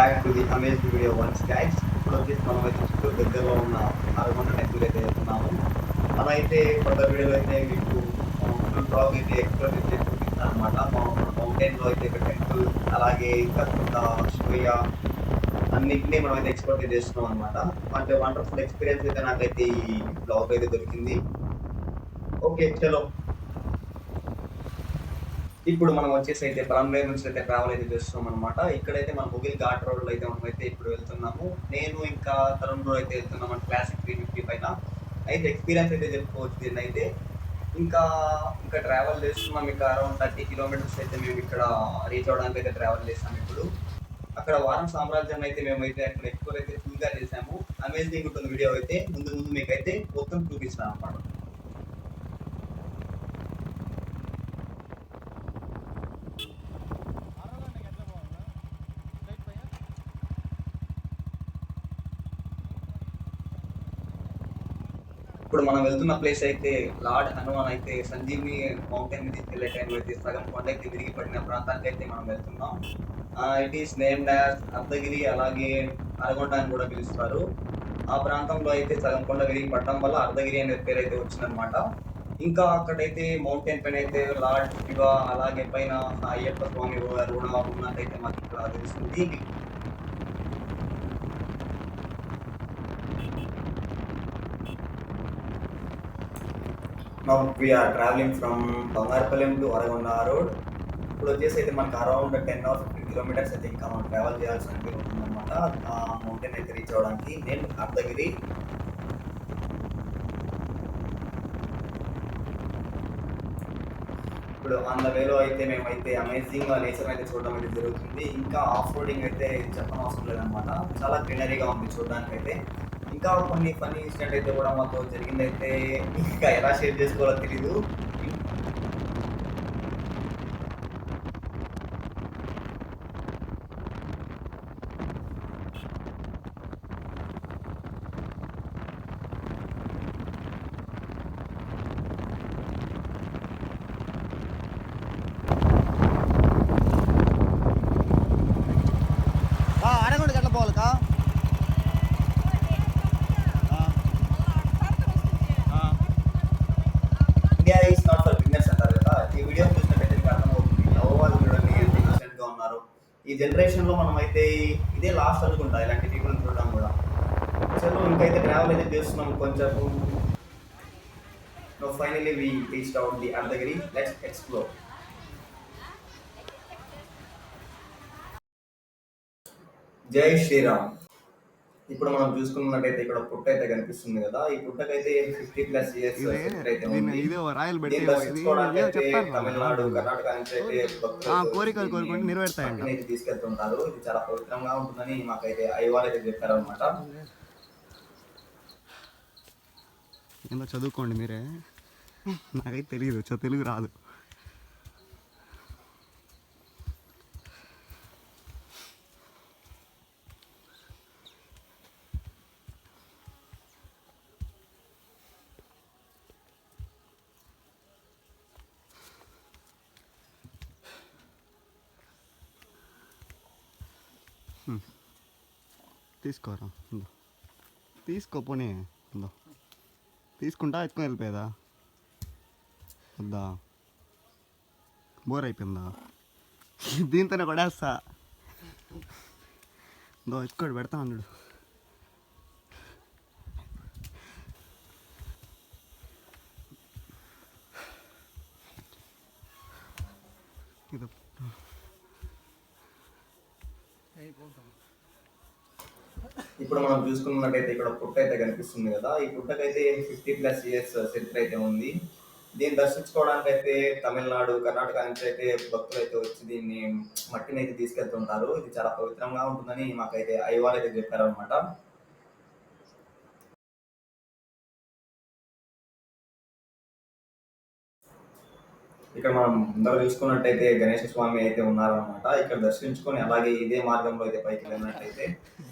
Back to the amazing video once guys. ఇప్పుడు వచ్చేసి మనం అయితే చిత్తూరు దగ్గరలో ఉన్న అరగొండ టెంపుల్ అయితే వెళ్తున్నాము. మనం అయితే ఫర్దర్ వీడియోలో అయితే మీకు ఫుల్ బ్లాగ్ అయితే ఎక్స్ప్లోర్ అయితే చూపిస్తాను అనమాట. మౌంటైన్ లో అయితే ఒక టెంపుల్, అలాగే ఇంకా కొంత షోయ అన్నింటినీ మనం అయితే ఎక్స్ప్లోర్ అయితే చేస్తున్నాం అనమాట. అంటే వండర్ఫుల్ ఎక్స్పీరియన్స్ అయితే నాకైతే ఈ బ్లాగ్ అయితే దొరికింది. ఓకే చలో. ఇప్పుడు మనం వచ్చేసి అయితే పలంనేరు నుంచి అయితే ట్రావెల్ అయితే చేస్తున్నాం అనమాట. ఇక్కడైతే మన ముగిల్ ఘాట్ రోడ్ లో అయితే మనం అయితే ఇప్పుడు వెళ్తున్నాము. నేను ఇంకా తరుణ్ బ్రో అయితే వెళ్తున్నాం మన క్లాసిక్ 350 పైన. అయితే ఎక్స్పీరియన్స్ అయితే చెప్పుకోవచ్చు దీన్ని అయితే. ఇంకా ఇంకా ట్రావెల్ చేస్తున్నాం. ఇంకా అరౌండ్ 30 కిలోమీటర్స్ అయితే మేము ఇక్కడ రీచ్ అవడానికి అయితే ట్రావెల్ చేస్తాం ఇప్పుడు. అక్కడ వారం సామ్రాజ్యాన్ని అయితే మేమైతే అక్కడ ఎక్కువ అయితే ఫుల్ గా చేసాము. అమేజింగ్ ఉంటుంది వీడియో అయితే. ముందు ముందు మీకైతే మొత్తం చూపిస్తాను అనమాట. ఇప్పుడు మనం వెళ్తున్న ప్లేస్ అయితే లార్డ్ హనుమాన్ అయితే సంజీవిని మౌంటైన్ మీద తీసుకెళ్లే టైంలో అయితే సగం కొండ అయితే విరిగి పడిన ప్రాంతానికి అయితే మనం వెళ్తున్నాం. It is named as Ardhagiri, అలాగే అరగొండ అని కూడా పిలుస్తారు. ఆ ప్రాంతంలో అయితే సగం కొండ విరిగి పడడం వల్ల అర్ధగిరి అనే పేరు అయితే వచ్చిందనమాట. ఇంకా అక్కడైతే మౌంటైన్ పైన అయితే లార్డ్ శివ, అలాగే పైన అయ్యప్ప స్వామి కూడా ఉన్నట్టయితే మాకు ఇక్కడ తెలిసింది. Now we are traveling from Bangarapalli to Aragonda road. ఇప్పుడు వచ్చేసి అయితే మనకు అరౌండ్ 10 ఆర్ 15 కిలోమీటర్స్ అయితే ఇంకా మనం ట్రావెల్ చేయాల్సి ఉంటుందన్నమాట. ఆ మౌంటైన్ అయితే రీచ్ అవ్వడానికి నేను అర్ధగిరి. ఇప్పుడు ఆన్ ద వేలో అయితే మేమైతే అమేజింగ్ నేచర్ అయితే చూడడం అయితే జరుగుతుంది. ఇంకా ఆఫ్ రోడింగ్ అయితే చెప్పనవసరం లేదనమాట. చాలా గ్రీనరీగా ఉంది చూడడానికి అయితే. ఇంకా కొన్ని ఫన్నీ ఇన్సిడెంట్ అయితే కూడా మాతో జరిగిందైతే ఇంకా ఎలా షేర్ చేసుకోవాలో తెలీదు. India is not for beginners అంటారు కదా. ఈ వీడియో చూసినట్టయితే మీకు అర్థమవుతుంది లవ్ చూడండి ఎంత ఇన్నోసెంట్ గా ఉన్నారు. ఈ జనరేషన్ లో మనం అయితే ఇదే లాస్ట్ అనుకుంటా ఇలాంటి పీపుల్ చూడడం కూడా. చలో ఇంకైతే ట్రావెల్ అయితే చేస్తున్నాం కొంచెం. No finally we reached out the Ardhagiri. Let's explore. Jai Shriram. ఇప్పుడు మనం చూసుకున్నట్టయితే ఇక్కడ పుట్ట అయితే కనిపిస్తుంది కదా. ఈ పుట్టకైతే 50+ ఇయర్స్ అయితే ఉంది. తమిళనాడు, కర్ణాటక నుంచి అయితే భక్తులు తీసుకెళ్తుంటారు. ఇది చాలా పవిత్రంగా ఉంటుందని మాకైతే అయ్యవారు అయితే చెప్పారనమాట. ఏందో చదువుకోండి మీరే, నాకైతే తెలియదు, తెలుగు రాదు. తీసుకోరా, తీసుకోపోనీ, తీసుకుంటా ఎత్తుకొని వెళ్ళిపోయేదా? వద్దా, బోర్ అయిపోయిందా? దీంతోనే కొడేస్తా. ఎత్తుకోడు, పెడతా అన్నాడు. ఇది ఇప్పుడు మనం చూసుకున్నట్టయితే ఇక్కడ పుట్ట అయితే కనిపిస్తుంది కదా. ఈ పుట్టకైతే 50+ ఇయర్స్ చరిత్ర అయితే ఉంది. దీన్ని దర్శించుకోవడానికి అయితే తమిళనాడు, కర్ణాటక నుంచి అయితే భక్తులు అయితే వచ్చి దీన్ని మట్టిని అయితే తీసుకెళ్తుంటారు. ఇది చాలా పవిత్రంగా ఉంటుందని మాకైతే అయ్యవారు అయితే చెప్పారనమాట. ఇక్కడ మనం ముందర చూసుకున్నట్టయితే గణేశ స్వామి అయితే ఉన్నారనమాట. ఇక్కడ దర్శించుకొని అలాగే ఇదే మార్గంలో అయితే పైకి వెళ్ళినట్టయితే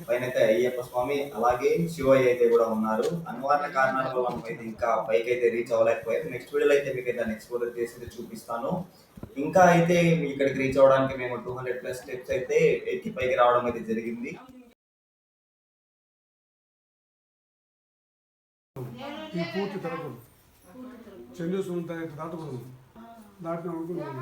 పైన అయితే అయ్యప్ప స్వామి అలాగే శివయ్య అయితే కూడా ఉన్నారు. అనివార్య కారణాల వల్ల మనం అయితే ఇంకా పైకి అయితే రీచ్ అవ్వలేకపోయారు. నెక్స్ట్ వీడియోలో అయితే మీకు దాన్ని ఎక్స్ప్లోర్ చేసి చూపిస్తాను. ఇంకా అయితే ఇక్కడికి రీచ్ అవ్వడానికి మేము 200+ స్టెప్స్ అయితే ఎక్కి పైకి రావడం అయితే జరిగింది. ఈ పూర్తి తరగదు చెన్నై దాటకూడదు దాటిన అనుకున్నాను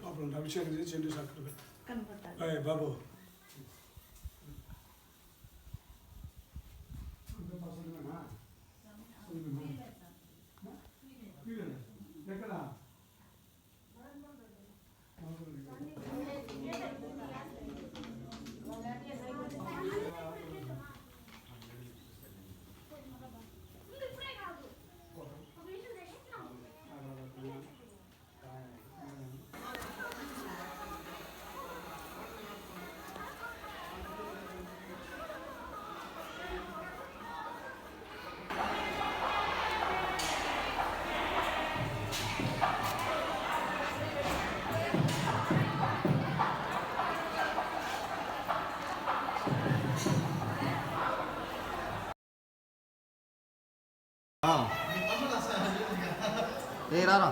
అప్పుడు అభిషేకం చేసి చెన్నై అక్కడ బాబు ఎక్కడ ఏ రారా